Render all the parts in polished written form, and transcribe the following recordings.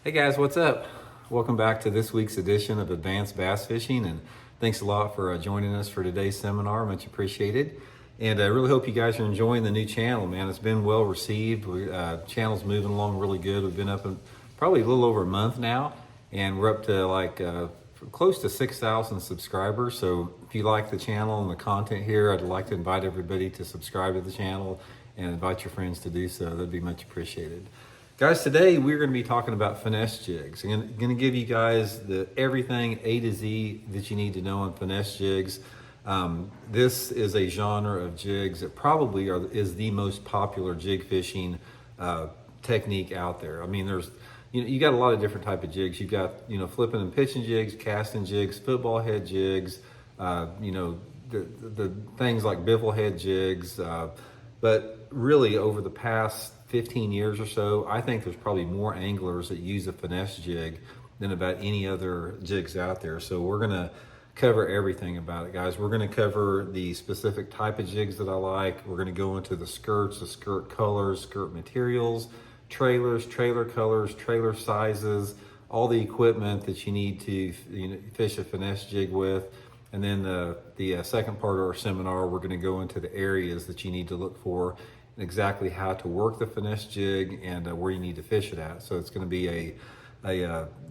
Hey guys, what's up? Welcome back to this week's edition of Advanced Bass Fishing, and thanks a lot for joining us for today's seminar. Much appreciated. And I really hope you guys are enjoying the new channel, man. It's been well received. Channel's moving along really good. We've been up in probably a little over a month now, and we're up to close to 6,000 subscribers. So if you like the channel and the content here, I'd like to invite everybody to subscribe to the channel and invite your friends to do so. That'd be much appreciated. Guys, today we're going to be talking about finesse jigs. I'm going to give you guys everything A to Z that you need to know on finesse jigs. This is a genre of jigs that probably is the most popular jig fishing technique out there. I mean, you got a lot of different type of jigs. You've got flipping and pitching jigs, casting jigs, football head jigs, the things like biffle head jigs. But really, over the past 15 years or so, I think there's probably more anglers that use a finesse jig than about any other jigs out there. So we're gonna cover everything about it, guys. We're gonna cover the specific type of jigs that I like. We're gonna go into the skirts, the skirt colors, skirt materials, trailers, trailer colors, trailer sizes, all the equipment that you need to fish a finesse jig with. And then the second part of our seminar, we're gonna go into the areas that you need to look for, exactly how to work the finesse jig and where you need to fish it at. So it's going to be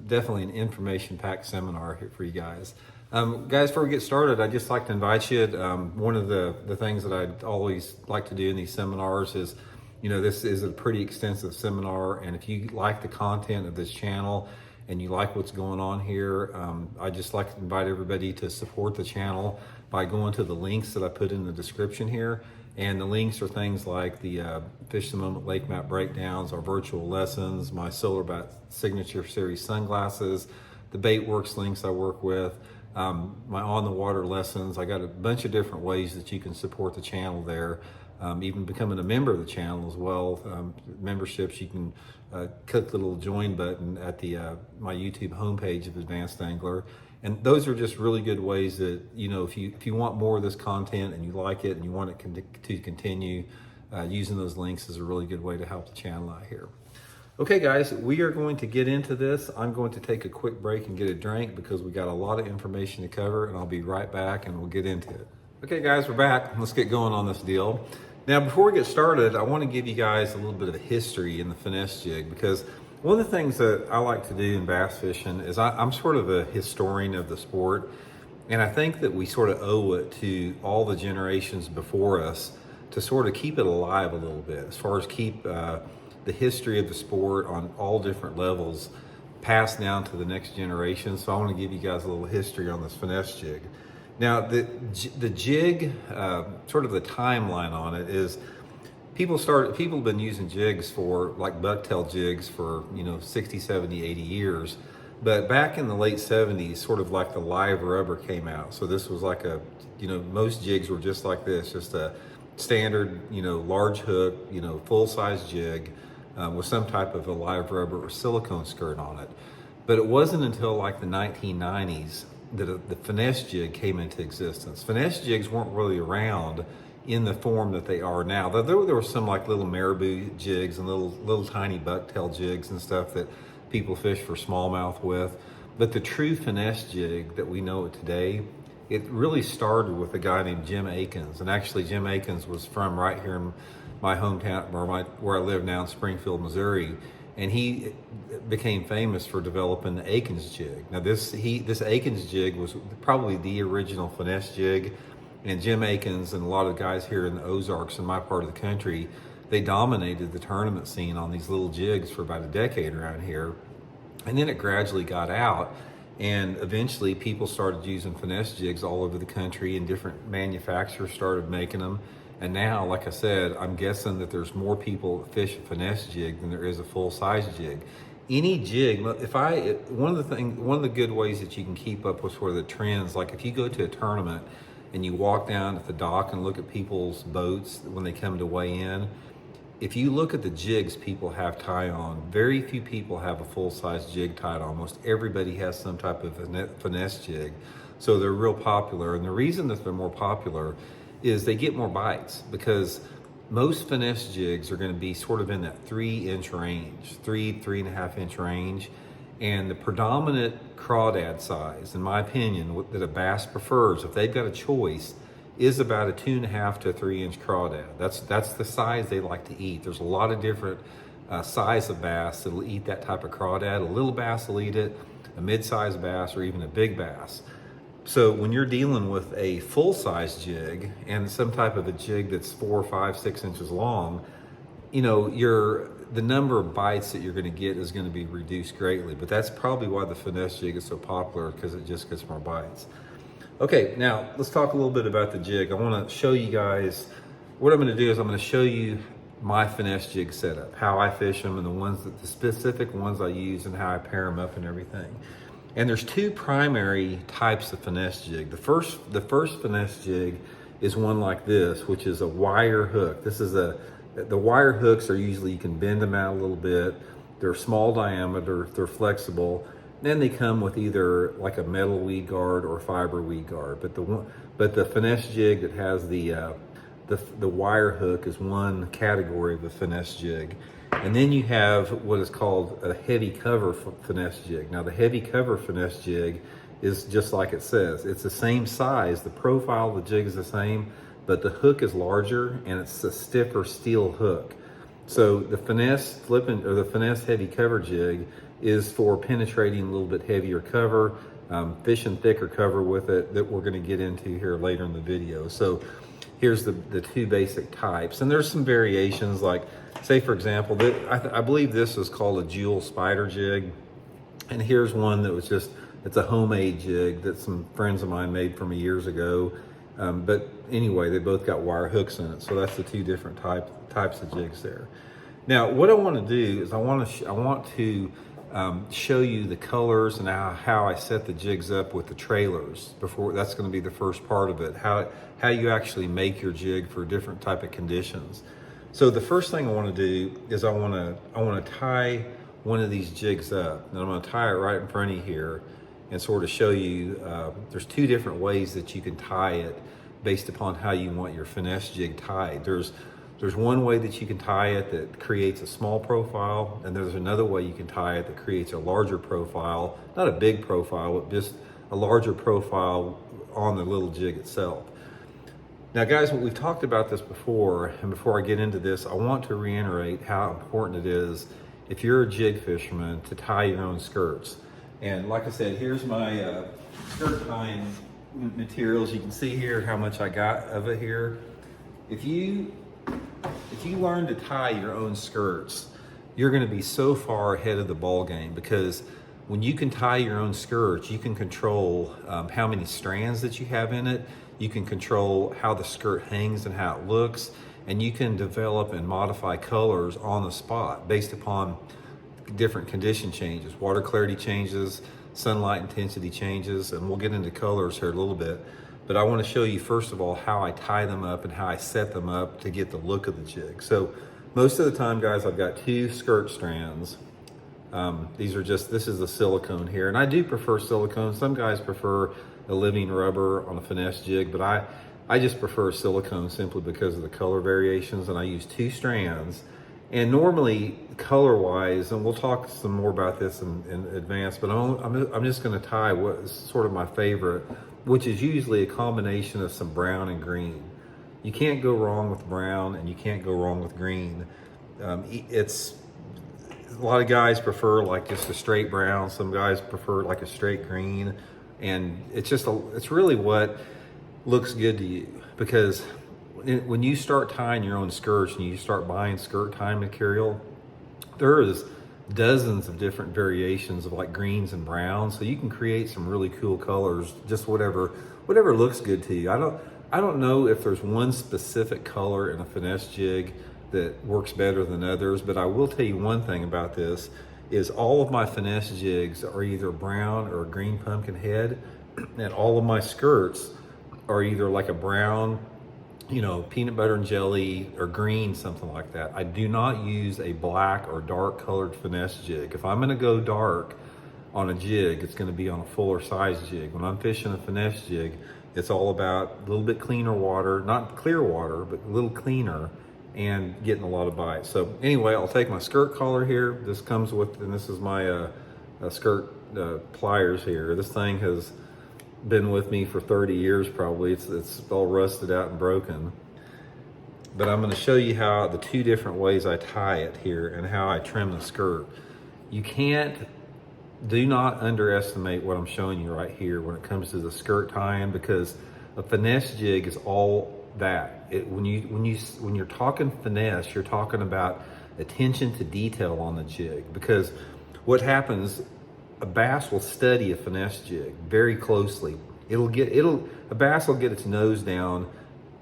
definitely an information-packed seminar here for you guys. Guys, before we get started, I'd just like to invite you. One of the things that I'd always like to do in these seminars is, this is a pretty extensive seminar, and if you like the content of this channel and you like what's going on here, I'd just like to invite everybody to support the channel by going to the links that I put in the description here. And the links are things like the Fish the Moment Lake Map breakdowns, our virtual lessons, my Solar Bat Signature Series sunglasses, the Bait Works links I work with, my on the water lessons. I got a bunch of different ways that you can support the channel there. Even becoming a member of the channel as well. Memberships, you can click the little join button at my YouTube homepage of Advanced Angler. And those are just really good ways that, if you want more of this content and you like it and you want it to continue, using those links is a really good way to help the channel out here. Okay, guys, we are going to get into this. I'm going to take a quick break and get a drink because we got a lot of information to cover, and I'll be right back and we'll get into it. Okay, guys, we're back. Let's get going on this deal. Now, before we get started, I want to give you guys a little bit of a history in the finesse jig, because one of the things that I like to do in bass fishing is I'm sort of a historian of the sport, and I think that we sort of owe it to all the generations before us to sort of keep it alive a little bit, as far as keep the history of the sport on all different levels passed down to the next generation. So I want to give you guys a little history on this finesse jig. Now, the jig, sort of the timeline on it is, people have been using jigs for, like bucktail jigs, for 60, 70, 80 years. But back in the late 70s, sort of like the live rubber came out. So this was like most jigs were just like this, just a standard, large hook, full-size jig with some type of a live rubber or silicone skirt on it. But it wasn't until like the 1990s that the finesse jig came into existence. Finesse jigs weren't really around in the form that they are now. There were some like little marabou jigs and little tiny bucktail jigs and stuff that people fish for smallmouth with. But the true finesse jig that we know it today, it really started with a guy named Jim Akins. And actually Jim Akins was from right here in my hometown, where I live now in Springfield, Missouri. And he became famous for developing the Akins jig. Now this Akins jig was probably the original finesse jig. And Jim Akins and a lot of guys here in the Ozarks, in my part of the country, they dominated the tournament scene on these little jigs for about a decade around here. And then it gradually got out, and eventually people started using finesse jigs all over the country, and different manufacturers started making them. And now, like I said, I'm guessing that there's more people that fish a finesse jig than there is a full-size jig. Any jig, one of the good ways that you can keep up with sort of the trends, like if you go to a tournament and you walk down at the dock and look at people's boats when they come to weigh in, if you look at the jigs people have tied on, very few people have a full-size jig tied on. Almost everybody has some type of finesse jig. So they're real popular. And the reason that they're more popular is they get more bites, because most finesse jigs are going to be sort of in that 3-inch range, 3.5 inch range. And the predominant crawdad size, in my opinion, that a bass prefers, if they've got a choice, is about a 2.5 to 3 inch crawdad. That's the size they like to eat. There's a lot of different size of bass that'll eat that type of crawdad. A little bass will eat it, a mid-sized bass, or even a big bass. So when you're dealing with a full-size jig and some type of a jig that's 4, 5, 6 inches long, you know, the number of bites that you're going to get is going to be reduced greatly. But that's probably why the finesse jig is so popular, because it just gets more bites. Okay, now let's talk a little bit about the jig. I want to show you guys, what I'm going to do is I'm going to show you my finesse jig setup, how I fish them, and the specific ones I use, and how I pair them up and everything. And there's two primary types of finesse jig. The first finesse jig is one like this, which is a wire hook. The wire hooks are usually, you can bend them out a little bit. They're small diameter, they're flexible. Then they come with either like a metal weed guard or fiber weed guard. But the finesse jig that has the wire hook is one category of the finesse jig. And then you have what is called a heavy cover finesse jig. Now the heavy cover finesse jig is just like it says. It's the same size, the profile of the jig is the same, but the hook is larger and it's a stiffer steel hook. So the finesse the finesse heavy cover jig is for penetrating a little bit heavier cover, fishing thicker cover with it, that we're going to get into here later in the video. So here's the two basic types, and there's some variations. Like, say for example, I believe this is called a jewel spider jig, and here's one that was it's a homemade jig that some friends of mine made for me years ago. But anyway, they both got wire hooks in it, so that's the two different types of jigs there. Now, what I want to do is I want to show you the colors and how I set the jigs up with the trailers. That's going to be the first part of it. How you actually make your jig for different type of conditions. So the first thing I want to do is I want to tie one of these jigs up, and I'm going to tie it right in front of you here, and sort of show you there's two different ways that you can tie it based upon how you want your finesse jig tied. There's one way that you can tie it that creates a small profile, and there's another way you can tie it that creates a larger profile, not a big profile, but just a larger profile on the little jig itself. Now guys, we've talked about this before, and before I get into this, I want to reiterate how important it is, if you're a jig fisherman, to tie your own skirts. And like I said, here's my skirt tying materials. You can see here how much I got of it here. If you learn to tie your own skirts, you're going to be so far ahead of the ball game, because when you can tie your own skirts, you can control how many strands that you have in it. You can control how the skirt hangs and how it looks, and you can develop and modify colors on the spot based upon different condition changes, water clarity changes, sunlight intensity changes, and we'll get into colors here a little bit. But I want to show you first of all how I tie them up and how I set them up to get the look of the jig. So most of the time, guys, I've got two skirt strands. This is the silicone here, and I do prefer silicone. Some guys prefer a living rubber on a finesse jig, but I just prefer silicone simply because of the color variations, and I use two strands. And normally, color-wise, and we'll talk some more about this in advance, but I'm just going to tie what is sort of my favorite, which is usually a combination of some brown and green. You can't go wrong with brown, and you can't go wrong with green. A lot of guys prefer like just a straight brown. Some guys prefer like a straight green, and it's really what looks good to you, because when you start tying your own skirts and you start buying skirt tying material, there is dozens of different variations of like greens and browns, so you can create some really cool colors, just whatever looks good to you. I don't know if there's one specific color in a finesse jig that works better than others, but I will tell you one thing about this, is all of my finesse jigs are either brown or green pumpkin head, and all of my skirts are either like a brown, peanut butter and jelly, or green, something like that. I do not use a black or dark colored finesse jig. If I'm gonna go dark on a jig, it's gonna be on a fuller size jig. When I'm fishing a finesse jig, it's all about a little bit cleaner water, not clear water, but a little cleaner, and getting a lot of bites. So anyway, I'll take my skirt collar here. This comes with, and this is my skirt pliers here. This thing has been with me for 30 years probably. It's all rusted out and broken. But I'm going to show you how the two different ways I tie it here and how I trim the skirt. Do not underestimate what I'm showing you right here when it comes to the skirt tying, because a finesse jig is all that. When you're talking finesse, you're talking about attention to detail on the jig, because what happens, a bass will study a finesse jig very closely. A bass will get its nose down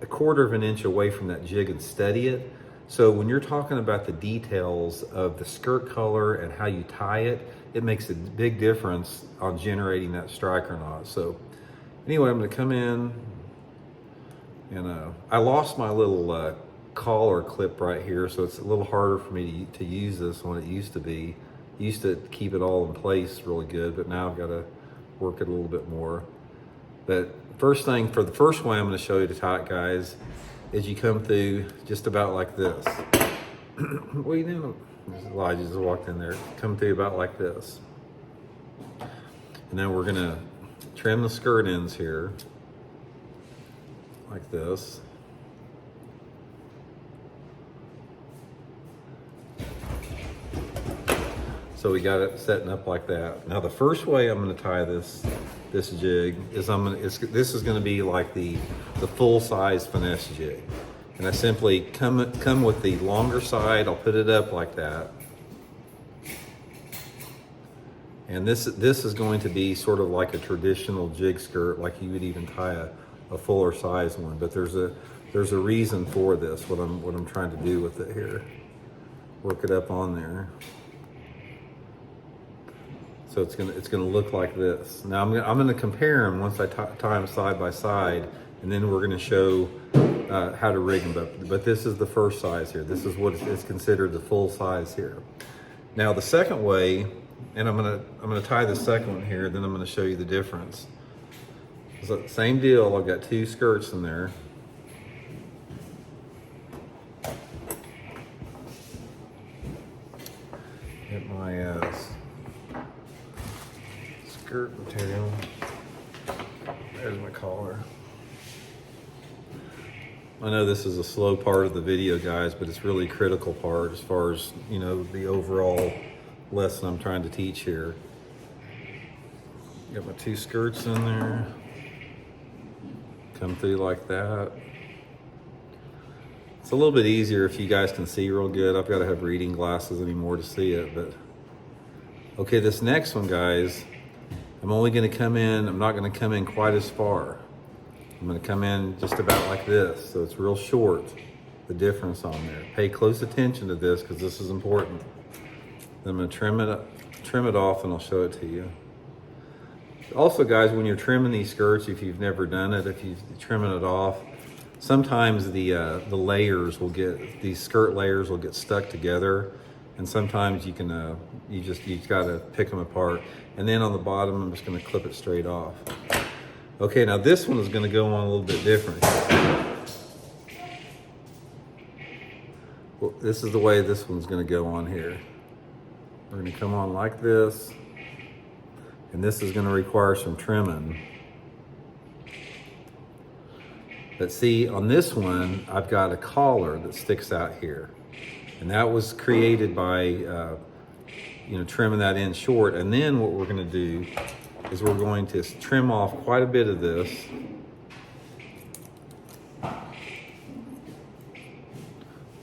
a quarter of an inch away from that jig and study it. So when you're talking about the details of the skirt color and how you tie it, it makes a big difference on generating that strike or not. So anyway, I'm gonna come in and I lost my little collar clip right here, so it's a little harder for me to use this than it used to be. Used to keep it all in place really good, but now I've got to work it a little bit more. But first thing, for the first way I'm going to show you to tie it, guys, is you come through just about like this. What are you doing? Elijah just walked in there. Come through about like this. And then we're going to trim the skirt ends here like this. So we got it setting up like that. Now the first way I'm going to tie this jig is this is going to be like the full size finesse jig, and I simply come with the longer side. I'll put it up like that, and this is going to be sort of like a traditional jig skirt, like you would even tie a fuller size one. But there's a reason for this. What I'm trying to do with it here. Work it up on there. So it's gonna look like this. Now I'm gonna compare them once I tie them side by side, and then we're gonna show how to rig them. But this is the first size here. This is what is considered the full size here. Now the second way, and I'm gonna tie the second one here. Then I'm gonna show you the difference. So same deal. I've got two skirts in there. Get my skirt material. There's my collar. I know this is a slow part of the video, guys, but it's really a critical part as far as, you know, the overall lesson I'm trying to teach here. Got my two skirts in there. Come through like that. It's a little bit easier if you guys can see real good. I've got to have reading glasses anymore to see it, but okay, this next one, guys, I'm only going to come in, I'm not going to come in quite as far. I'm going to come in just about like this, so it's real short, the difference on there. Pay close attention to this because this is important. Then I'm going to trim it off, and I'll show it to you. Also, guys, when you're trimming these skirts, if you've never done it, if you're trimming it off, sometimes the layers will get, these skirt layers will get stuck together, and sometimes you can you got to pick them apart. And then on the bottom, I'm just going to clip it straight off. Okay, now this one is going to go on a little bit different. Well, this is the way this one's going to go on here. We're going to come on like this, and this is going to require some trimming. But see, on this one, I've got a collar that sticks out here. And that was created by trimming that in short. And then what we're going to do is we're going to trim off quite a bit of this.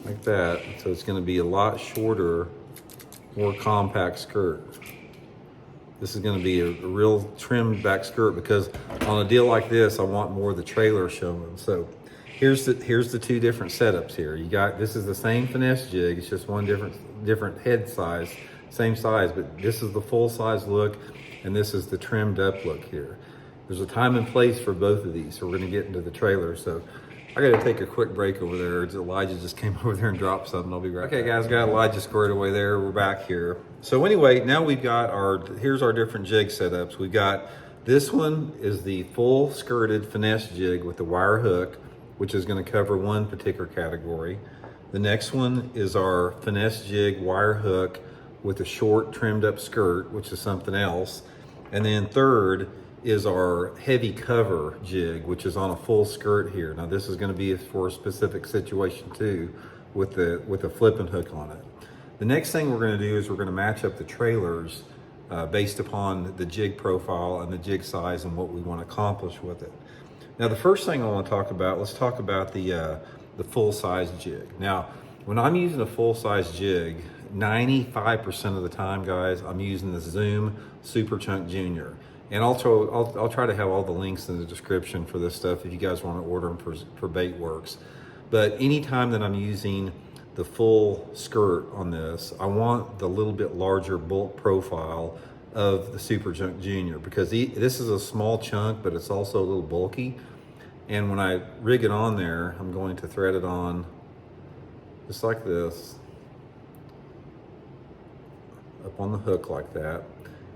Like that. So it's going to be a lot shorter, more compact skirt. This is going to be a real trimmed back skirt, because on a deal like this, I want more of the trailer showing. So here's the two different setups here. You got, this is the same finesse jig. It's just one different head size, same size, but this is the full size look, and this is the trimmed up look here. There's a time and place for both of these. So we're going to get into the trailer. So I got to take a quick break over there. Elijah just came over there and dropped something. I'll be right back. Okay, guys, got Elijah squared away there. We're back here. So anyway, now we've got here's our different jig setups. We've got, this one is the full skirted finesse jig with the wire hook, which is going to cover one particular category. The next one is our finesse jig wire hook with a short trimmed up skirt, which is something else. And then third is our heavy cover jig, which is on a full skirt here. Now this is going to be for a specific situation too, with a flipping hook on it. The next thing we're going to do is we're going to match up the trailers based upon the jig profile and the jig size and what we want to accomplish with it. Now the first thing I want to talk about, let's talk about the full size jig. Now when I'm using a full size jig, 95% of the time, guys, I'm using the Zoom Super Chunk Junior. And also, I'll try to have all the links in the description for this stuff if you guys want to order them for bait works. But anytime that I'm using the full skirt on this, I want the little bit larger bulk profile of the Super Chunk Junior, because this is a small chunk, but it's also a little bulky. And when I rig it on there, I'm going to thread it on just like this, up on the hook like that.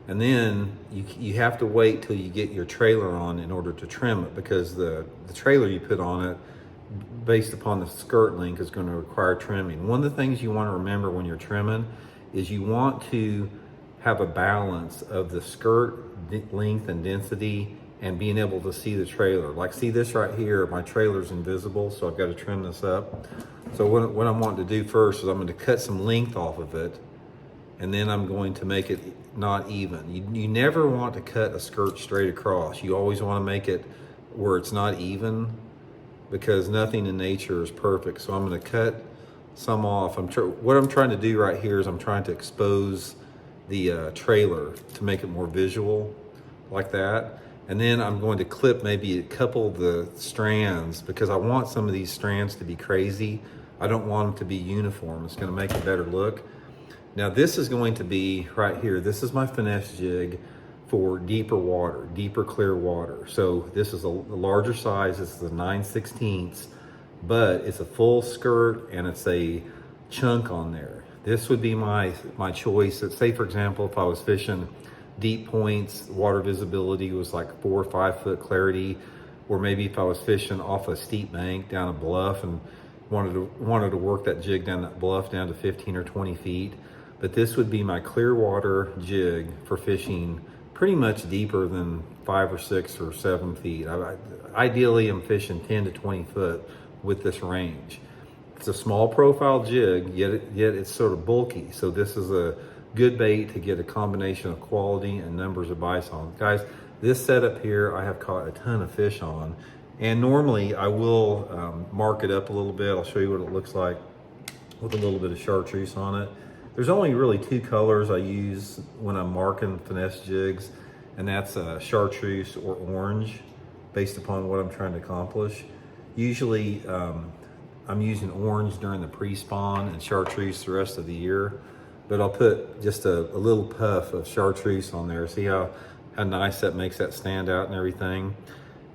And then you have to wait till you get your trailer on in order to trim it, because the trailer you put on it, based upon the skirt length, is going to require trimming. One of the things you want to remember when you're trimming is you want to have a balance of the skirt length and density and being able to see the trailer. Like, see this right here, my trailer's invisible, so I've got to trim this up. So what I'm wanting to do first is I'm going to cut some length off of it, and then I'm going to make it not even. You never want to cut a skirt straight across. You always want to make it where it's not even, because nothing in nature is perfect. So I'm going to cut some off. What I'm trying to do right here is I'm trying to expose the trailer to make it more visual, like that. And then I'm going to clip maybe a couple of the strands, because I want some of these strands to be crazy. I don't want them to be uniform. It's going to make a better look. Now this is going to be right here. This is my Finesse jig for deeper water, deeper clear water. So this is a larger size. This is a 9/16, but it's a full skirt and it's a chunk on there. This would be my choice. Say for example, if I was fishing deep points, water visibility was like 4 or 5 foot clarity, or maybe if I was fishing off a steep bank down a bluff and wanted to work that jig down that bluff down to 15 or 20 feet. But this would be my clear water jig for fishing pretty much deeper than 5 or 6 or 7 feet. Ideally, I'm fishing 10 to 20 foot with this range. It's a small profile jig, yet it's sort of bulky. So this is a good bait to get a combination of quality and numbers of bites on. Guys, this setup here, I have caught a ton of fish on. And normally I will mark it up a little bit. I'll show you what it looks like with a little bit of chartreuse on it. There's only really 2 colors I use when I'm marking Finesse jigs, and that's chartreuse or orange, based upon what I'm trying to accomplish. Usually I'm using orange during the pre-spawn and chartreuse the rest of the year, but I'll put just a little puff of chartreuse on there. See how nice that makes that stand out and everything.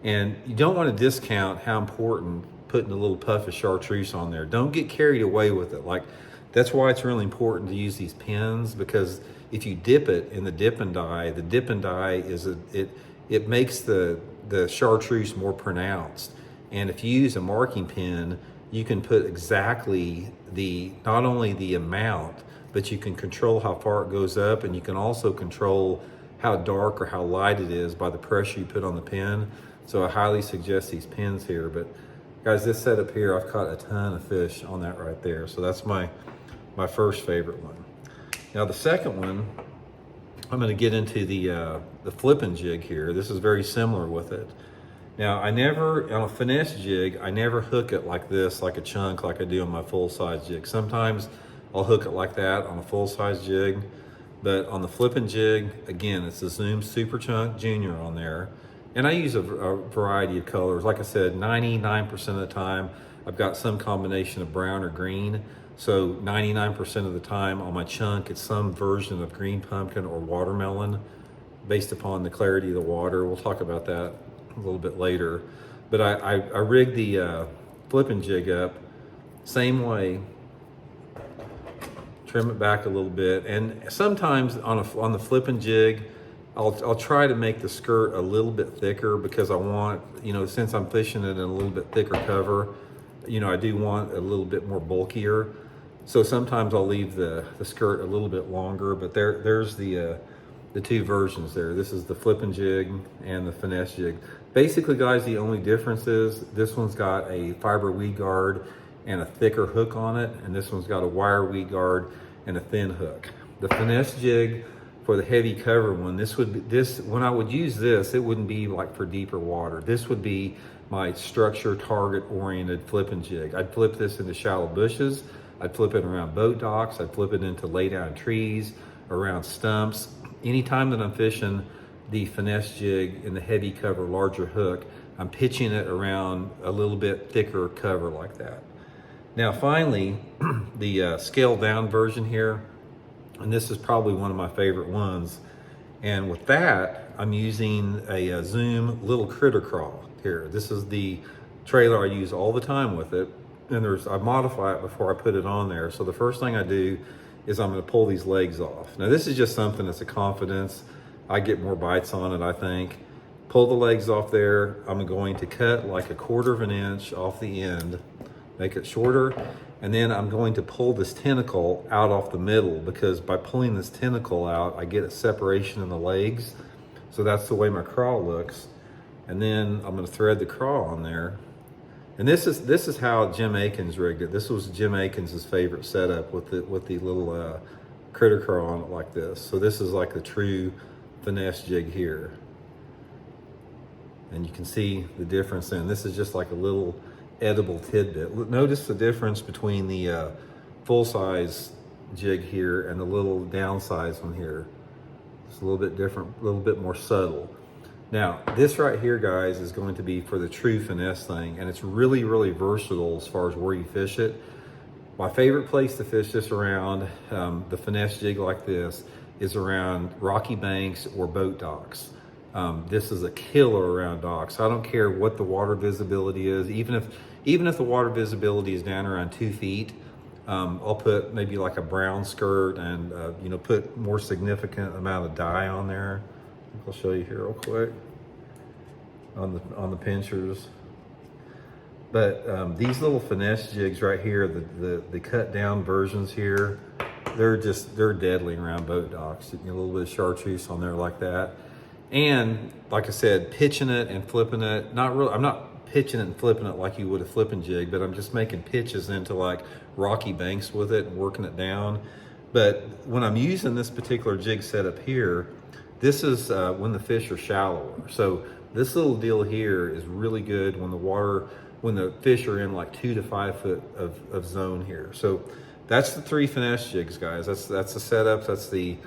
And you don't want to discount how important putting a little puff of chartreuse on there. Don't get carried away with it. Like, that's why it's really important to use these pins, because if you dip it in the dip and dye is it makes the chartreuse more pronounced. And if you use a marking pin, you can put exactly not only the amount, but you can control how far it goes up, and you can also control how dark or how light it is by the pressure you put on the pin. So I highly suggest these pins here. But guys, this setup here, I've caught a ton of fish on that right there. So that's my first favorite one. Now the second one, I'm going to get into the flipping jig here. This is very similar with it. Now on a Finesse jig, I never hook it like this, like a chunk, like I do on my full size jig. Sometimes I'll hook it like that on a full size jig, but on the flipping jig, again, it's the Zoom Super Chunk Junior on there. And I use a variety of colors. Like I said, 99% of the time, I've got some combination of brown or green. So 99% of the time on my chunk, it's some version of green pumpkin or watermelon, based upon the clarity of the water. We'll talk about that a little bit later. But I rigged the flipping jig up same way, trim it back a little bit. And sometimes on the flipping jig, I'll try to make the skirt a little bit thicker, because I want, since I'm fishing it in a little bit thicker cover, I do want a little bit more bulkier. So sometimes I'll leave the skirt a little bit longer, but there's the two versions there. This is the flipping jig and the finesse jig. Basically, guys, the only difference is this one's got a fiber weed guard and a thicker hook on it, and this one's got a wire weed guard and a thin hook. The finesse jig for the heavy cover one, when I would use this, it wouldn't be like for deeper water. This would be my structure target oriented flipping jig. I'd flip this into shallow bushes. I'd flip it around boat docks. I'd flip it into lay down trees, around stumps. Anytime that I'm fishing the finesse jig in the heavy cover, larger hook, I'm pitching it around a little bit thicker cover like that. Now finally, the scaled down version here, and this is probably one of my favorite ones. And with that, I'm using a Zoom little critter crawl here. This is the trailer I use all the time with it. And I modify it before I put it on there. So the first thing I do is I'm gonna pull these legs off. Now this is just something that's a confidence. I get more bites on it, I think. Pull the legs off there. I'm going to cut like 1/4 of an inch off the end, make it shorter. And then I'm going to pull this tentacle out off the middle, because by pulling this tentacle out, I get a separation in the legs. So that's the way my crawl looks. And then I'm gonna thread the crawl on there. And this is how Jim Akins rigged it. This was Jim Akins' favorite setup with the little critter crawl on it like this. So this is like the true finesse jig here. And you can see the difference in this is just like a little edible tidbit. Notice the difference between the full-size jig here and the little downsized one here. It's a little bit different, a little bit more subtle. Now, this right here, guys, is going to be for the true finesse thing, and it's really, really versatile as far as where you fish it. My favorite place to fish this around, the finesse jig like this, is around rocky banks or boat docks. This is a killer around docks. I don't care what the water visibility is, even if the water visibility is down around 2 feet, I'll put maybe like a brown skirt and put more significant amount of dye on there. I'll show you here real quick on the pinchers. But these little finesse jigs right here, the cut down versions here, they're deadly around boat docks. A little bit of chartreuse on there like that. And like I said, pitching it and flipping it, I'm not pitching it and flipping it like you would a flipping jig, but I'm just making pitches into like rocky banks with it and working it down. But when I'm using this particular jig setup here, this is when the fish are shallower. So this little deal here is really good when the fish are in like 2 to 5 foot of zone here. So that's the 3 finesse jigs, guys. That's the setups. That's the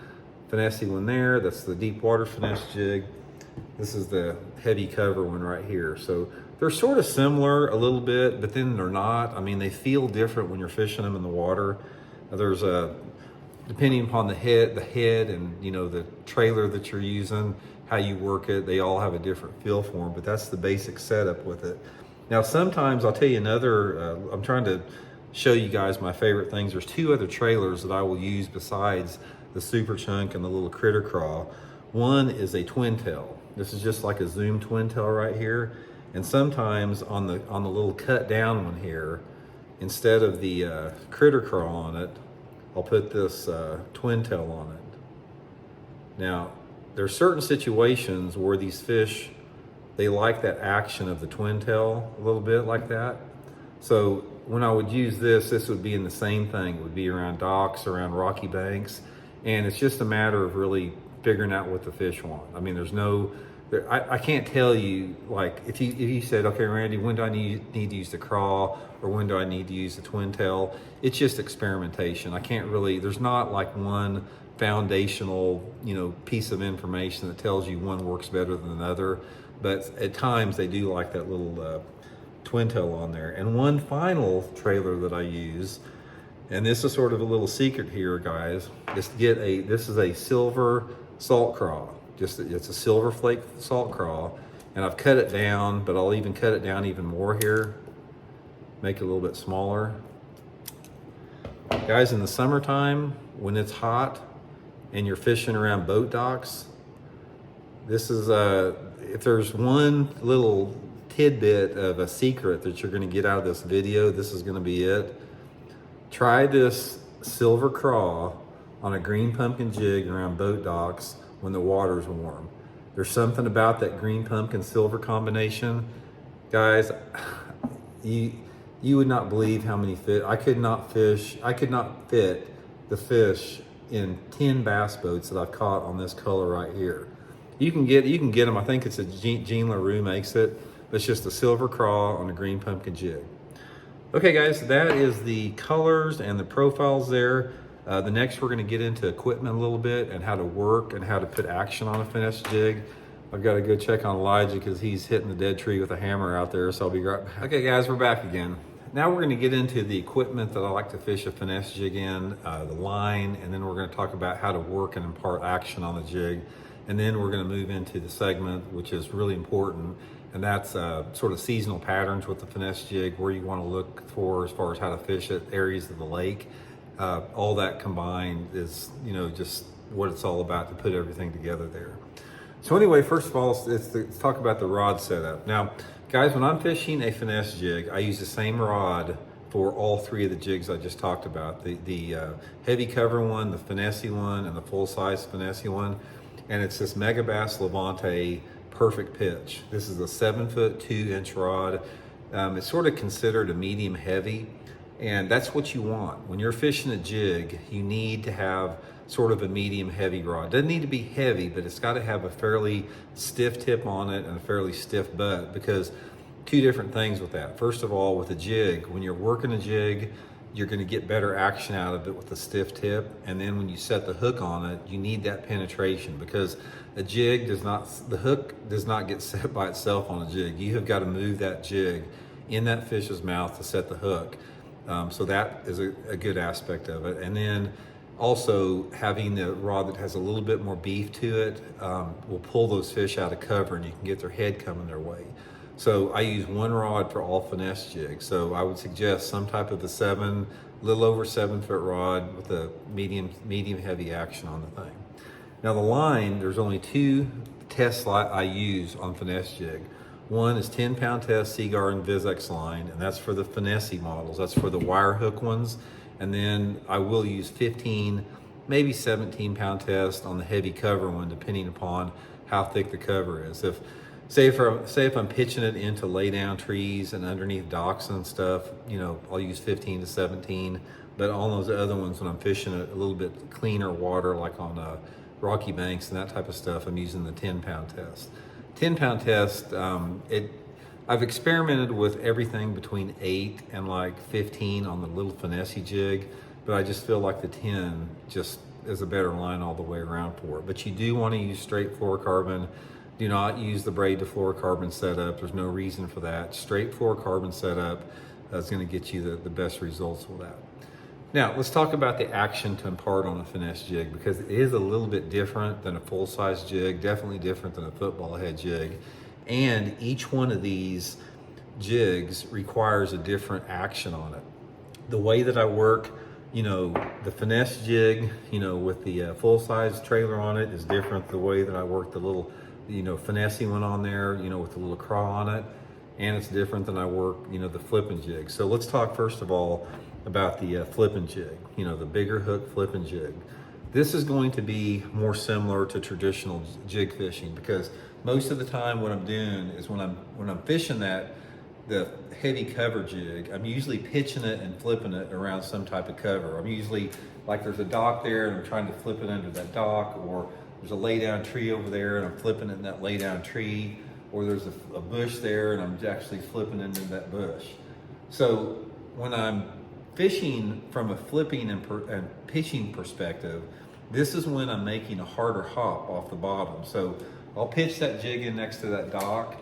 finesse one there. That's the deep water finesse jig. This is the heavy cover one right here. So they're sort of similar a little bit, but then they're not. I mean, they feel different when you're fishing them in the water. There's depending upon the head and the trailer that you're using, how you work it, they all have a different feel for them, but that's the basic setup with it. Now, sometimes I'll tell you I'm trying to show you guys my favorite things. There's 2 other trailers that I will use besides the Super Chunk and the little critter crawl. One is a twin tail. This is just like a Zoom twin tail right here. And sometimes on the little cut down one here, instead of the critter crawl on it, I'll put this twin tail on it. Now, there are certain situations where these fish, they like that action of the twin tail a little bit like that. So when I would use this would be in the same thing. It would be around docks, around rocky banks. And it's just a matter of really figuring out what the fish want. I mean, I can't tell you, like, if you said, okay, Randy, when do I need to use the crawl, or when do I need to use the twin tail? It's just experimentation. There's not like one foundational, piece of information that tells you one works better than another. But at times they do like that little twin tail on there. And one final trailer that I use, and this is sort of a little secret here, guys, is to get this is a silver salt crawl. It's a silver flake salt crawl, and I've cut it down, but I'll even cut it down even more here, make it a little bit smaller. Guys, in the summertime, when it's hot and you're fishing around boat docks, this is if there's one little tidbit of a secret that you're going to get out of this video, this is going to be it. Try this silver craw on a green pumpkin jig around boat docks when the water's warm. There's something about that green pumpkin silver combination. Guys, you would not believe how many fish. I could not fit the fish in 10 bass boats that I've caught on this color right here. You can get them. I think it's a Jean LaRue makes it. It's just a silver craw on a green pumpkin jig. Okay guys, that is the colors and the profiles there. The next we're gonna get into equipment a little bit and how to work and how to put action on a finesse jig. I've got to go check on Elijah because he's hitting the dead tree with a hammer out there, so I'll be right back. Okay guys, we're back again. Now we're gonna get into the equipment that I like to fish a finesse jig in, the line, and then we're gonna talk about how to work and impart action on the jig. And then we're gonna move into the segment, which is really important, and that's sort of seasonal patterns with the finesse jig, where you want to look for as far as how to fish at areas of the lake. All that combined is, just what it's all about to put everything together there. So anyway, first of all, let's talk about the rod setup. Now, guys, when I'm fishing a finesse jig, I use the same rod for all three of the jigs I just talked about. The heavy cover one, the finesse one, and the full-size finesse one. And it's this Megabass Levante perfect pitch. This is a 7-foot 2-inch rod. It's sort of considered a medium heavy, and that's what you want. When you're fishing a jig, you need to have sort of a medium heavy rod. It doesn't need to be heavy, but it's got to have a fairly stiff tip on it and a fairly stiff butt, because two different things with that. First of all, with a jig, when you're working a jig, you're going to get better action out of it with a stiff tip. And then when you set the hook on it, you need that penetration, because a jig the hook does not get set by itself on a jig. You have got to move that jig in that fish's mouth to set the hook. So that is a good aspect of it. And then also having the rod that has a little bit more beef to it will pull those fish out of cover, and you can get their head coming their way. So I use one rod for all finesse jigs. So I would suggest some type of a little over 7-foot rod with a medium heavy action on the thing. Now the line, there's only two tests I use on finesse jig. One is 10-pound test Seaguar and Vizex line, and that's for the finesse models. That's for the wire hook ones. And then I will use 15, maybe 17-pound test on the heavy cover one, depending upon how thick the cover is. Say if I'm pitching it into lay down trees and underneath docks and stuff, I'll use 15 to 17. But on those other ones, when I'm fishing a little bit cleaner water, like on rocky banks and that type of stuff, I'm using the 10-pound test. 10-pound test, I've experimented with everything between 8 and like 15 on the little finesse jig, but I just feel like the 10 just is a better line all the way around for it. But you do want to use straight fluorocarbon. Do not use the braid to fluorocarbon setup. There's no reason for that. Straight fluorocarbon setup is going to get you the best results with that. Now, let's talk about the action to impart on a finesse jig, because it is a little bit different than a full-size jig, definitely different than a football head jig. And each one of these jigs requires a different action on it. The way that I work, the finesse jig, with the full-size trailer on it is different. The way that I work the little finesse one on there, with the little craw on it, and it's different than I work, the flipping jig. So let's talk first of all about the flipping jig, the bigger hook flipping jig. This is going to be more similar to traditional jig fishing, because most of the time what I'm doing is when I'm fishing the heavy cover jig, I'm usually pitching it and flipping it around some type of cover. I'm usually, like, there's a dock there and I'm trying to flip it under that dock, or there's a lay down tree over there and I'm flipping it in that lay down tree, or there's a bush there and I'm actually flipping into that bush. So when I'm fishing from a flipping and pitching perspective, this is when I'm making a harder hop off the bottom. So I'll pitch that jig in next to that dock,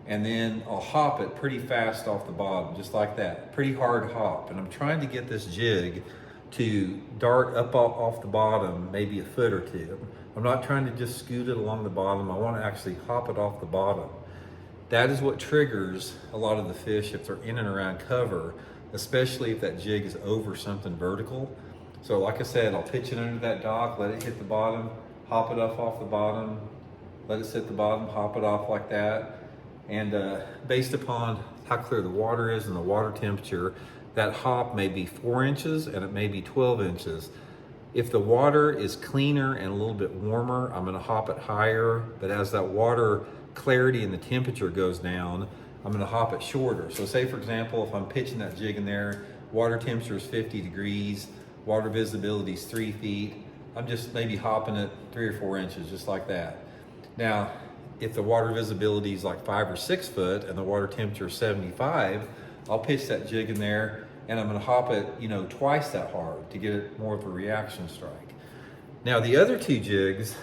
and then I'll hop it pretty fast off the bottom, just like that, pretty hard hop. And I'm trying to get this jig to dart up off the bottom, maybe a foot or two. I'm not trying to just scoot it along the bottom. I want to actually hop it off the bottom. That is what triggers a lot of the fish if they're in and around cover, especially if that jig is over something vertical. So like I said, I'll pitch it under that dock, let it hit the bottom, hop it up off the bottom, let it sit the bottom, hop it off like that. And based upon how clear the water is and the water temperature, that hop may be 4 inches and it may be 12 inches. If the water is cleaner and a little bit warmer, I'm gonna hop it higher, but as that water clarity and the temperature goes down, I'm gonna hop it shorter. So say for example, if I'm pitching that jig in there, water temperature is 50 degrees, water visibility is 3 feet, I'm just maybe hopping it 3 or 4 inches, just like that. Now, if the water visibility is like 5 or 6 foot and the water temperature is 75, I'll pitch that jig in there and I'm gonna hop it, twice that hard to get it more of a reaction strike. Now the other two jigs,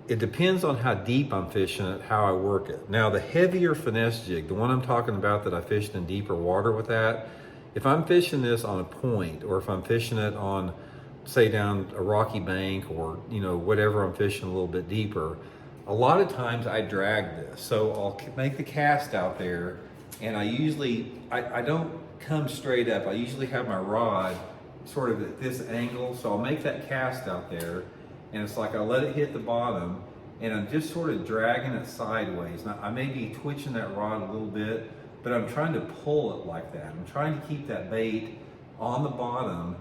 it depends on how deep I'm fishing it, how I work it. Now the heavier finesse jig, the one I'm talking about that I fished in deeper water with that, if I'm fishing this on a point or if I'm fishing it on, say down a rocky bank or whatever I'm fishing a little bit deeper, a lot of times I drag this. So I'll make the cast out there and I don't come straight up. I usually have my rod sort of at this angle. So I'll make that cast out there and it's like I let it hit the bottom and I'm just sort of dragging it sideways. Now I may be twitching that rod a little bit, but I'm trying to pull it like that. I'm trying to keep that bait on the bottom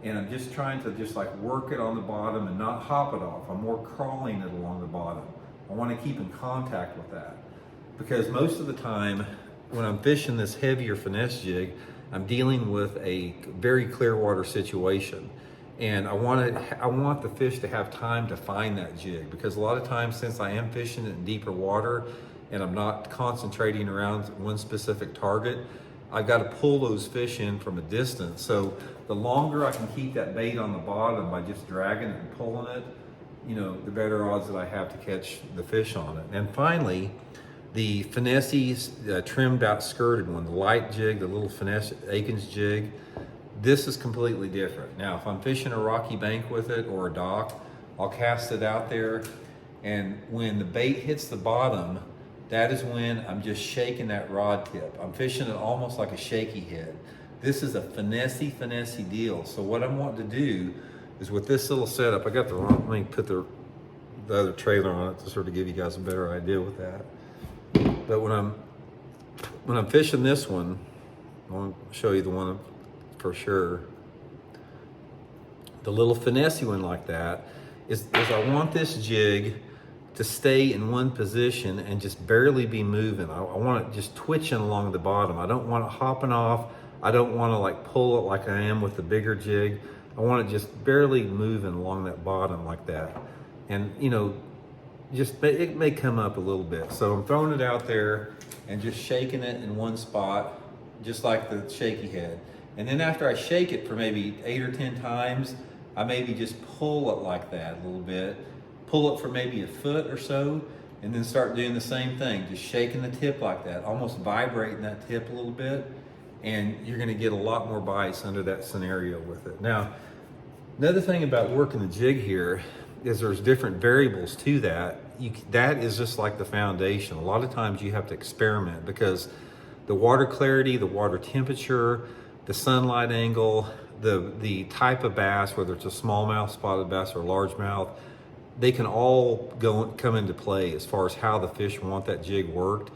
and I'm just trying to like work it on the bottom and not hop it off. I'm more crawling it along the bottom. I want to keep in contact with that because most of the time when I'm fishing this heavier finesse jig, I'm dealing with a very clear water situation. And I want the fish to have time to find that jig because a lot of times since I am fishing it in deeper water and I'm not concentrating around one specific target, I've got to pull those fish in from a distance. So the longer I can keep that bait on the bottom by just dragging it and pulling it, the better odds that I have to catch the fish on it. And finally, the Finesse trimmed out skirted one, the light jig, the little Finesse Aikens jig, this is completely different. Now, if I'm fishing a rocky bank with it or a dock, I'll cast it out there. And when the bait hits the bottom, that is when I'm just shaking that rod tip. I'm fishing it almost like a shaky head. This is a finesse deal. So what I'm wanting to do is with this little setup, I got the wrong, let me put the other trailer on it to sort of give you guys a better idea with that. But when I'm fishing this one, I'll show you the one for sure. The little finesse one like that is I want this jig to stay in one position and just barely be moving. I want it just twitching along the bottom. I don't want it hopping off. I don't want to like pull it like I am with the bigger jig. I want it just barely moving along that bottom like that. And it may come up a little bit. So I'm throwing it out there and just shaking it in one spot, just like the shaky head. And then after I shake it for maybe 8 or 10 times, I maybe just pull it like that a little bit, pull it for maybe a foot or so, and then start doing the same thing, just shaking the tip like that, almost vibrating that tip a little bit, and you're gonna get a lot more bites under that scenario with it. Now, another thing about working the jig here is there's different variables to that. That is just like the foundation. A lot of times you have to experiment because the water clarity, the water temperature, the sunlight angle, the type of bass, whether it's a smallmouth spotted bass or largemouth, they can all come into play as far as how the fish want that jig worked.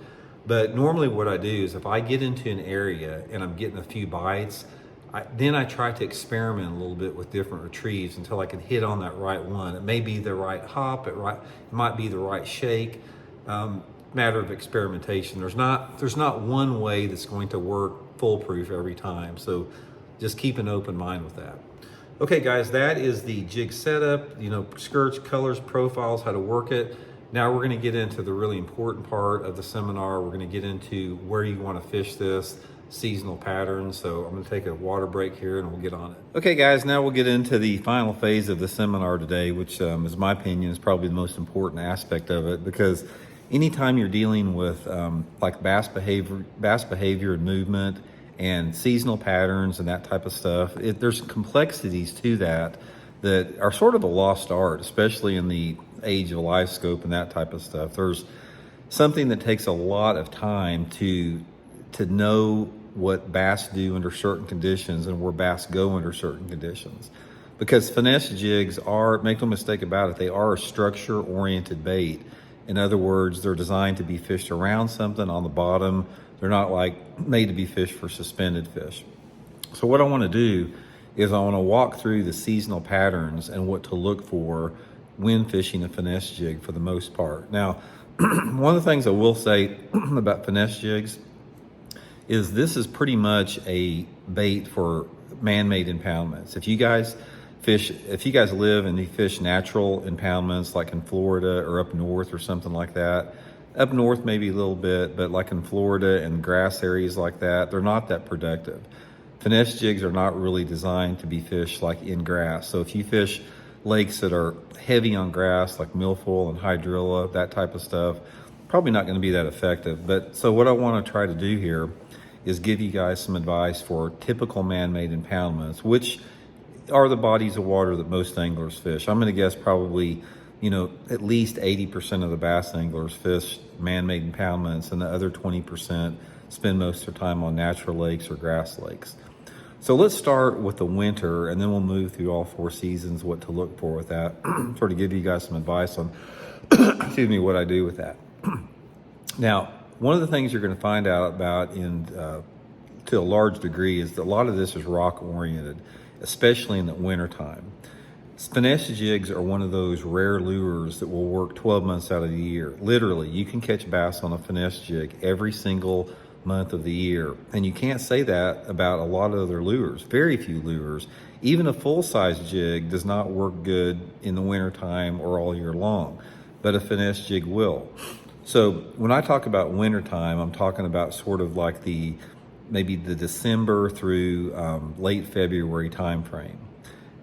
But normally what I do is if I get into an area and I'm getting a few bites, then I try to experiment a little bit with different retrieves until I can hit on that right one. It may be the right hop, it might be the right shake. Matter of experimentation. There's not one way that's going to work foolproof every time. So just keep an open mind with that. Okay guys, that is the jig setup, skirts, colors, profiles, how to work it. Now we're gonna get into the really important part of the seminar. We're gonna get into where you wanna fish this, seasonal patterns. So I'm gonna take a water break here and we'll get on it. Okay guys, now we'll get into the final phase of the seminar today, which is my opinion is probably the most important aspect of it, because anytime you're dealing with like bass behavior and movement and seasonal patterns and that type of stuff, there's complexities to that are sort of a lost art, especially in the age of live scope and that type of stuff. There's something that takes a lot of time to know what bass do under certain conditions and where bass go under certain conditions. Because finesse jigs make no mistake about it, they are a structure-oriented bait. In other words, they're designed to be fished around something on the bottom. They're not like made to be fished for suspended fish. So what I want to do is I want to walk through the seasonal patterns and what to look for when fishing a finesse jig for the most part. Now, one of the things I will say about finesse jigs is this is pretty much a bait for man-made impoundments. If you guys live and you fish natural impoundments like in Florida or up north or something like that, up north maybe a little bit, but like in Florida and grass areas like that, they're not that productive. Finesse jigs are not really designed to be fished like in grass. So if you fish lakes that are heavy on grass like milfoil and hydrilla, that type of stuff, probably not going to be that effective. But so what I want to try to do here is give you guys some advice for typical man-made impoundments, which are the bodies of water that most anglers fish. I'm going to guess probably, at least 80% of the bass anglers fish man-made impoundments, and the other 20% spend most of their time on natural lakes or grass lakes. So let's start with the winter, and then we'll move through all 4 seasons, what to look for with that, sort of give you guys some advice on, excuse me, what I do with that. Now, one of the things you're going to find out about to a large degree is that a lot of this is rock oriented, especially in the winter time. Finesse jigs are one of those rare lures that will work 12 months out of the year. Literally, you can catch bass on a finesse jig every single month of the year. And you can't say that about a lot of other lures, very few lures. Even a full-size jig does not work good in the wintertime or all year long, but a finesse jig will. So when I talk about wintertime, I'm talking about sort of like maybe the December through late February time frame.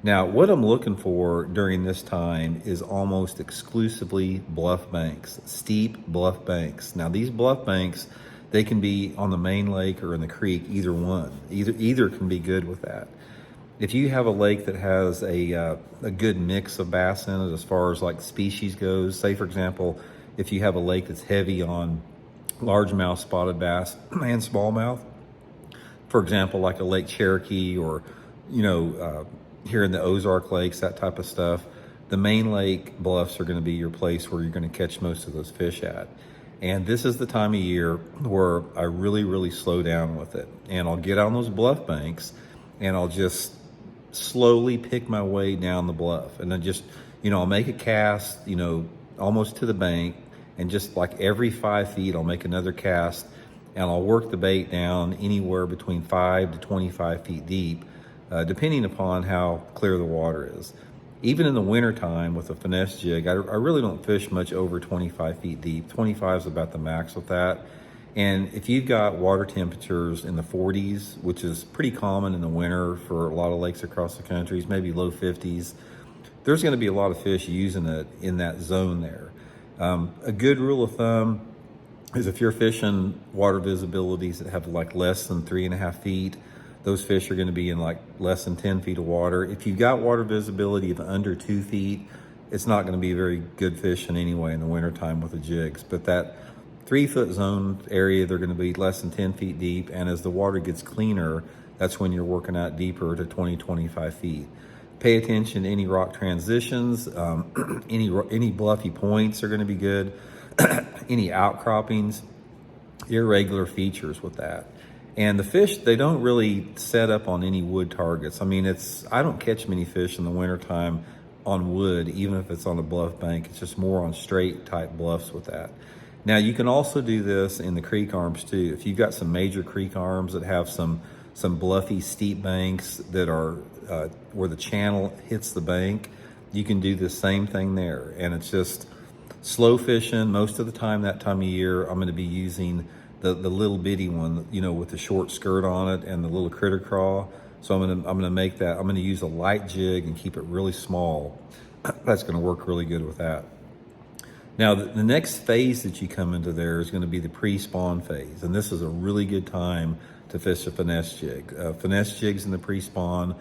Now, what I'm looking for during this time is almost exclusively bluff banks, steep bluff banks. Now, these bluff banks, they can be on the main lake or in the creek, either one. Either can be good with that. If you have a lake that has a good mix of bass in it as far as like species goes, say for example, if you have a lake that's heavy on largemouth spotted bass and smallmouth, for example, like a Lake Cherokee or, here in the Ozark Lakes, that type of stuff, the main lake bluffs are going to be your place where you're going to catch most of those fish at. And this is the time of year where I really, really slow down with it. And I'll get on those bluff banks and I'll just slowly pick my way down the bluff. And then just, I'll make a cast, almost to the bank. And just like every 5 feet, I'll make another cast and I'll work the bait down anywhere between 5 to 25 feet deep, depending upon how clear the water is. Even in the wintertime with a finesse jig, I really don't fish much over 25 feet deep. 25 is about the max with that. And if you've got water temperatures in the 40s, which is pretty common in the winter for a lot of lakes across the country, maybe low 50s, there's going to be a lot of fish using it in that zone there. A good rule of thumb is if you're fishing water visibilities that have like less than 3.5 feet, those fish are going to be in like less than 10 feet of water. If you've got water visibility of under 2 feet, it's not going to be very good fishing anyway in the wintertime with the jigs. But that 3 foot zone area, they're going to be less than 10 feet deep. And as the water gets cleaner, that's when you're working out deeper to 20, 25 feet. Pay attention to any rock transitions. Any bluffy points are going to be good. Any outcroppings, irregular features with that. And the fish, they don't really set up on any wood targets. I mean, I don't catch many fish in the wintertime on wood, even if it's on a bluff bank. It's just more on straight type bluffs with that. Now, you can also do this in the creek arms too. If you've got some major creek arms that have some bluffy, steep banks that are where the channel hits the bank, you can do the same thing there. And it's just slow fishing. Most of the time, that time of year, I'm going to be using the little bitty one, with the short skirt on it and the little critter craw. So I'm going to use a light jig and keep it really small. That's going to work really good with that. Now, the next phase that you come into there is going to be the pre-spawn phase. And this is a really good time to fish a finesse jig. Finesse jigs in the pre-spawn,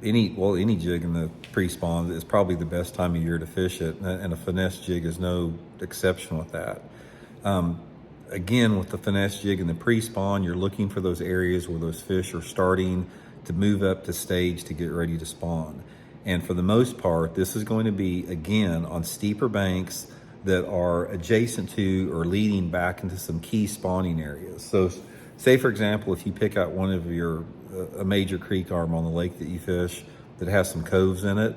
any jig in the pre-spawn is probably the best time of year to fish it. And a finesse jig is no exception with that. Again, with the finesse jig in the pre-spawn, you're looking for those areas where those fish are starting to move up to stage to get ready to spawn. And for the most part, this is going to be, again, on steeper banks that are adjacent to or leading back into some key spawning areas. So say, for example, if you pick out one of your a major creek arm on the lake that you fish that has some coves in it,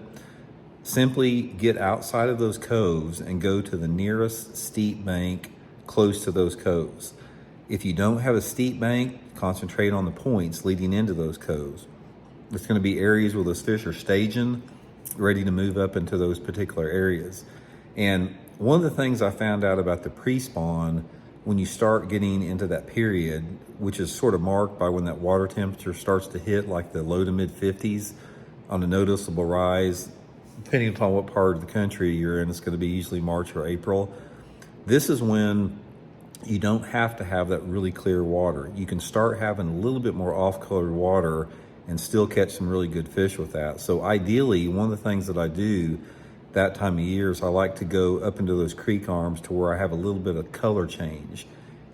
simply get outside of those coves and go to the nearest steep bank close to those coves. If you don't have a steep bank, concentrate on the points leading into those coves. It's going to be areas where those fish are staging, ready to move up into those particular areas. And one of the things I found out about the pre-spawn, when you start getting into that period, which is sort of marked by when that water temperature starts to hit like the low to mid 50s on a noticeable rise, depending upon what part of the country you're in, it's going to be usually March or April. This is when you don't have to have that really clear water. You can start having a little bit more off-colored water and still catch some really good fish with that. So ideally, one of the things that I do that time of year is I like to go up into those creek arms to where I have a little bit of color change.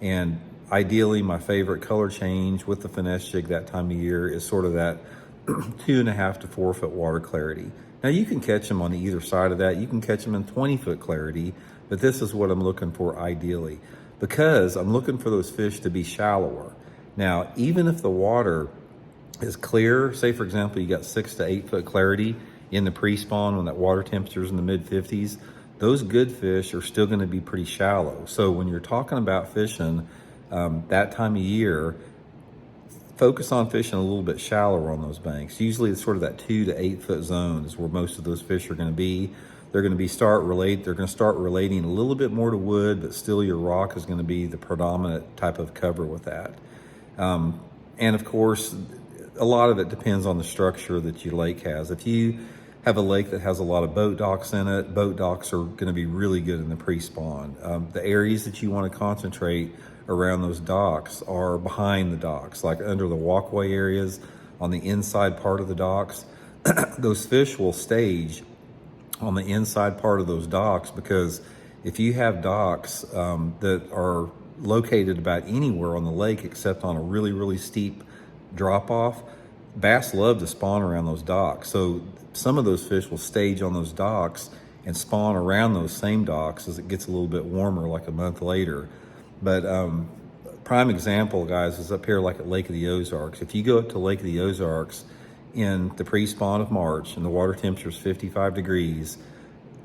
And ideally, my favorite color change with the finesse jig that time of year is sort of that 2.5 to 4 foot water clarity. Now you can catch them on either side of that. You can catch them in 20 foot clarity, but this is what I'm looking for ideally, because I'm looking for those fish to be shallower. Now, even if the water is clear, say for example, you got 6 to 8 foot clarity in the pre-spawn when that water temperature is in the mid 50s, those good fish are still going to be pretty shallow. So when you're talking about fishing that time of year, focus on fishing a little bit shallower on those banks. Usually it's sort of that 2 to 8 foot zone is where most of those fish are going to be. They're going to start relating a little bit more to wood, but still your rock is going to be the predominant type of cover with that. And of course, a lot of it depends on the structure that your lake has. If you have a lake that has a lot of boat docks in it, boat docks are going to be really good in the pre-spawn. The areas that you want to concentrate around those docks are behind the docks, like under the walkway areas on the inside part of the docks. Those fish will stage on the inside part of those docks, because if you have docks that are located about anywhere on the lake except on a really, really steep drop off, bass love to spawn around those docks. So some of those fish will stage on those docks and spawn around those same docks as it gets a little bit warmer, like a month later. But prime example, guys, is up here like at Lake of the Ozarks. If you go up to Lake of the Ozarks in the pre-spawn of March and the water temperature is 55 degrees,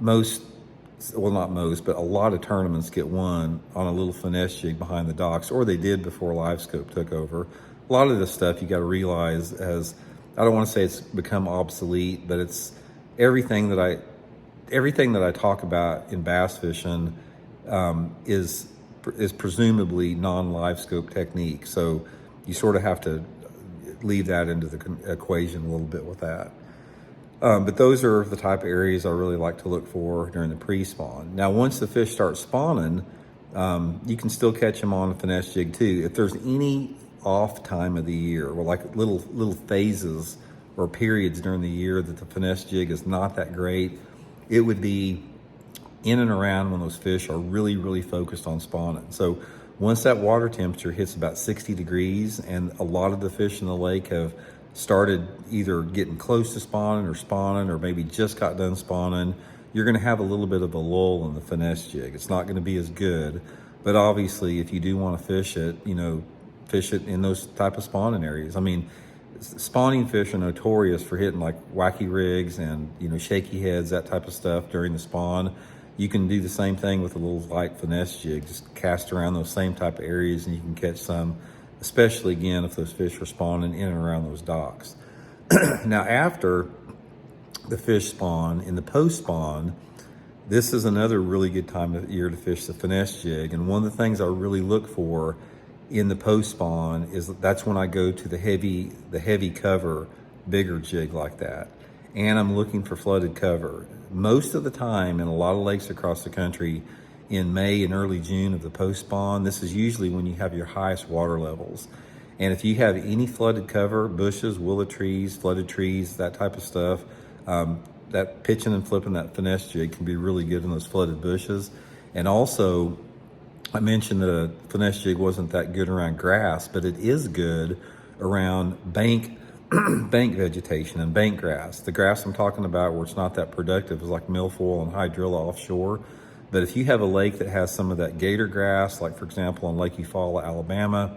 well, not most, but a lot of tournaments get won on a little finesse jig behind the docks, or they did before LiveScope took over. A lot of this stuff you got to realize, as I don't want to say it's become obsolete, but it's everything that I talk about in bass fishing is presumably non-LiveScope technique. So you sort of have to leave that into the equation a little bit with that. But those are the type of areas I really like to look for during the pre-spawn. Now, once the fish start spawning, you can still catch them on a finesse jig too. If there's any off time of the year, or like little phases or periods during the year that the finesse jig is not that great, it would be in and around when those fish are really, really focused on spawning. So once that water temperature hits about 60 degrees and a lot of the fish in the lake have started either getting close to spawning or maybe just got done spawning, you're going to have a little bit of a lull in the finesse jig. It's not going to be as good, but obviously if you do want to fish it, fish it in those type of spawning areas. I mean, spawning fish are notorious for hitting like wacky rigs and shaky heads, that type of stuff during the spawn. You can do the same thing with a little light finesse jig. Just cast around those same type of areas and you can catch some, especially again if those fish are spawning in and around those docks. Now, after the fish spawn, in the post spawn, this is another really good time of year to fish the finesse jig. And one of the things I really look for in the post spawn is that's when I go to the heavy cover, bigger jig like that. And I'm looking for flooded cover. Most of the time in a lot of lakes across the country in May and early June of the post spawn, this is usually when you have your highest water levels. And if you have any flooded cover, bushes, willow trees, flooded trees, that type of stuff, that pitching and flipping that finesse jig can be really good in those flooded bushes. And also, I mentioned that a finesse jig wasn't that good around grass, but it is good around bank vegetation and bank grass. The grass I'm talking about where it's not that productive is like milfoil and hydrilla offshore. But if you have a lake that has some of that gator grass, like for example on Lake Eufaula, Alabama,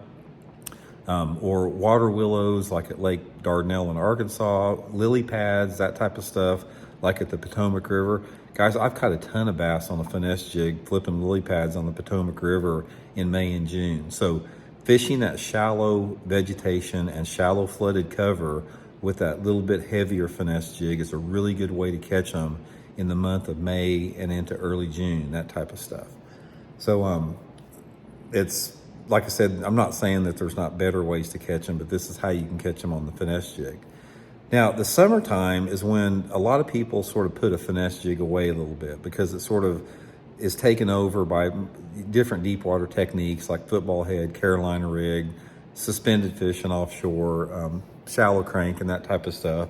or water willows like at Lake Dardanelle in Arkansas, lily pads, that type of stuff, like at the Potomac River. Guys, I've caught a ton of bass on a finesse jig flipping lily pads on the Potomac River in May and June. So fishing that shallow vegetation and shallow flooded cover with that little bit heavier finesse jig is a really good way to catch them in the month of May and into early June, that type of stuff. So it's, like I said, I'm not saying that there's not better ways to catch them, but this is how you can catch them on the finesse jig. Now, the summertime is when a lot of people sort of put a finesse jig away a little bit because it sort of is taken over by different deep water techniques like football head, Carolina rig, suspended fishing offshore, shallow crank, and that type of stuff.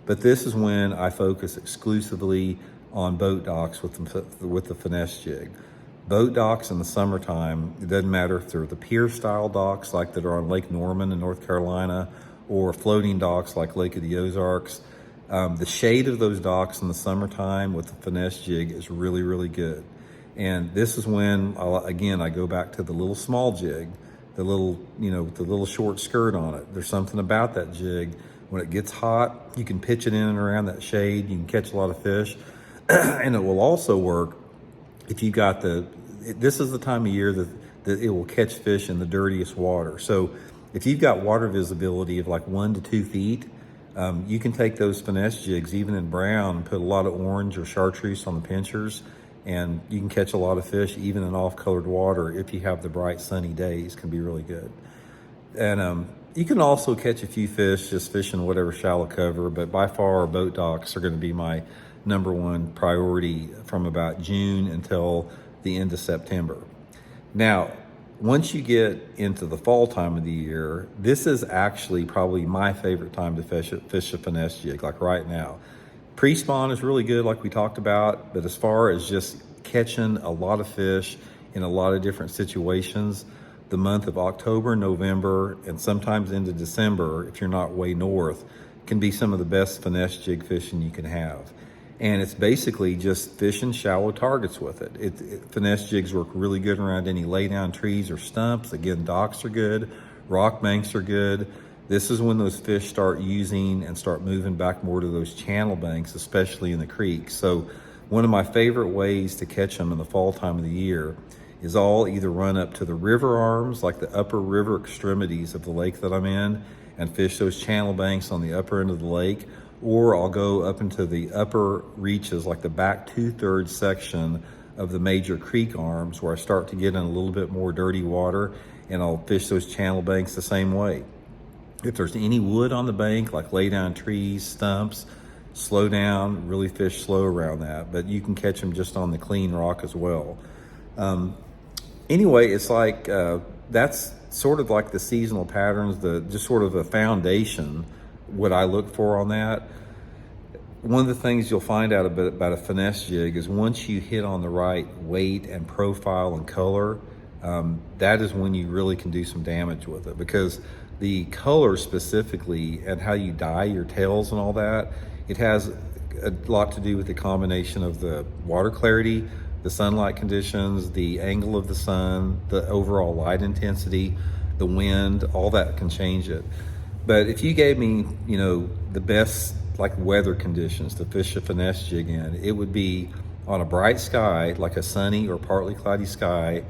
But this is when I focus exclusively on boat docks with the finesse jig. Boat docks in the summertime, it doesn't matter if they're the pier style docks like that are on Lake Norman in North Carolina or floating docks like Lake of the Ozarks. The shade of those docks in the summertime with the finesse jig is really, really good. And this is when, again, I go back to the little small jig, the little, with the little short skirt on it. There's something about that jig. When it gets hot, you can pitch it in and around that shade. You can catch a lot of fish. And it will also work if you got this is the time of year that it will catch fish in the dirtiest water. So if you've got water visibility of like 1 to 2 feet, you can take those finesse jigs, even in brown, and put a lot of orange or chartreuse on the pinchers, and you can catch a lot of fish even in off-colored water if you have the bright sunny days. Can be really good. And you can also catch a few fish just fishing whatever shallow cover, but by far boat docks are going to be my #1 priority from about June until the end of September. Now, once you get into the fall time of the year, this is actually probably my favorite time to fish a finesse jig, like right now. Pre-spawn is really good, like we talked about, but as far as just catching a lot of fish in a lot of different situations, the month of October, November, and sometimes into December, if you're not way north, can be some of the best finesse jig fishing you can have. And it's basically just fishing shallow targets with it. Finesse jigs work really good around any lay down trees or stumps. Again, docks are good, rock banks are good. This is when those fish start using and start moving back more to those channel banks, especially in the creeks. So one of my favorite ways to catch them in the fall time of the year is I'll either run up to the river arms, like the upper river extremities of the lake that I'm in, and fish those channel banks on the upper end of the lake, or I'll go up into the upper reaches, like the back 2/3 section of the major creek arms, where I start to get in a little bit more dirty water, and I'll fish those channel banks the same way. If there's any wood on the bank, like lay down trees, stumps, slow down, really fish slow around that, but you can catch them just on the clean rock as well. Anyway, it's like, that's sort of like the seasonal patterns, just sort of a foundation, what I look for on that. One of the things you'll find out about a finesse jig is once you hit on the right weight and profile and color, that is when you really can do some damage with it, because the color specifically and how you dye your tails and all that, it has a lot to do with the combination of the water clarity, the sunlight conditions, the angle of the sun, the overall light intensity, the wind, all that can change it. But if you gave me, the best like weather conditions to fish a finesse jig in, it would be on a bright sky, like a sunny or partly cloudy sky,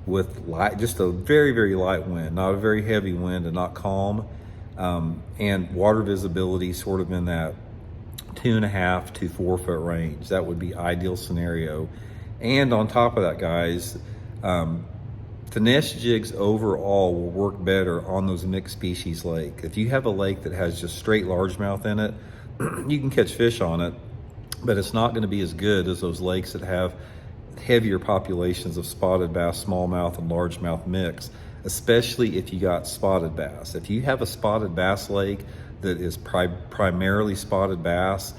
with light, just a very, very light wind, not a very heavy wind and not calm, and water visibility sort of in that 2.5 to 4 foot range. That would be ideal scenario. And on top of that, guys, finesse jigs overall will work better on those mixed species lake. If you have a lake that has just straight largemouth in it, you can catch fish on it, but it's not going to be as good as those lakes that have heavier populations of spotted bass, smallmouth, and largemouth mix, especially if you got spotted bass. If you have a spotted bass lake that is primarily spotted bass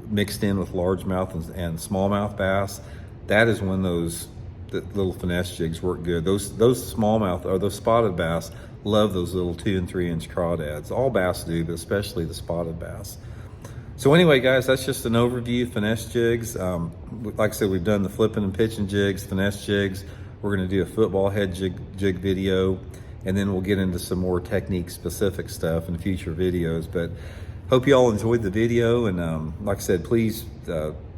mixed in with largemouth and smallmouth bass, that is when those little finesse jigs work good. Those smallmouth or those spotted bass love those little 2 and 3 inch crawdads. All bass do, but especially the spotted bass. So anyway, guys, that's just an overview of finesse jigs. Like I said, we've done the flipping and pitching jigs, finesse jigs. We're going to do a football head jig video. and then we'll get into some more technique specific stuff in future videos. But hope you all enjoyed the video, and like I said, please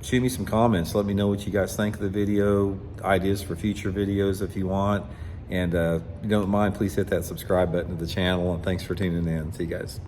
shoot me some comments. Let me know what you guys think of the video, ideas for future videos if you want. And if you don't mind, please hit that subscribe button to the channel, and thanks for tuning in. See you guys.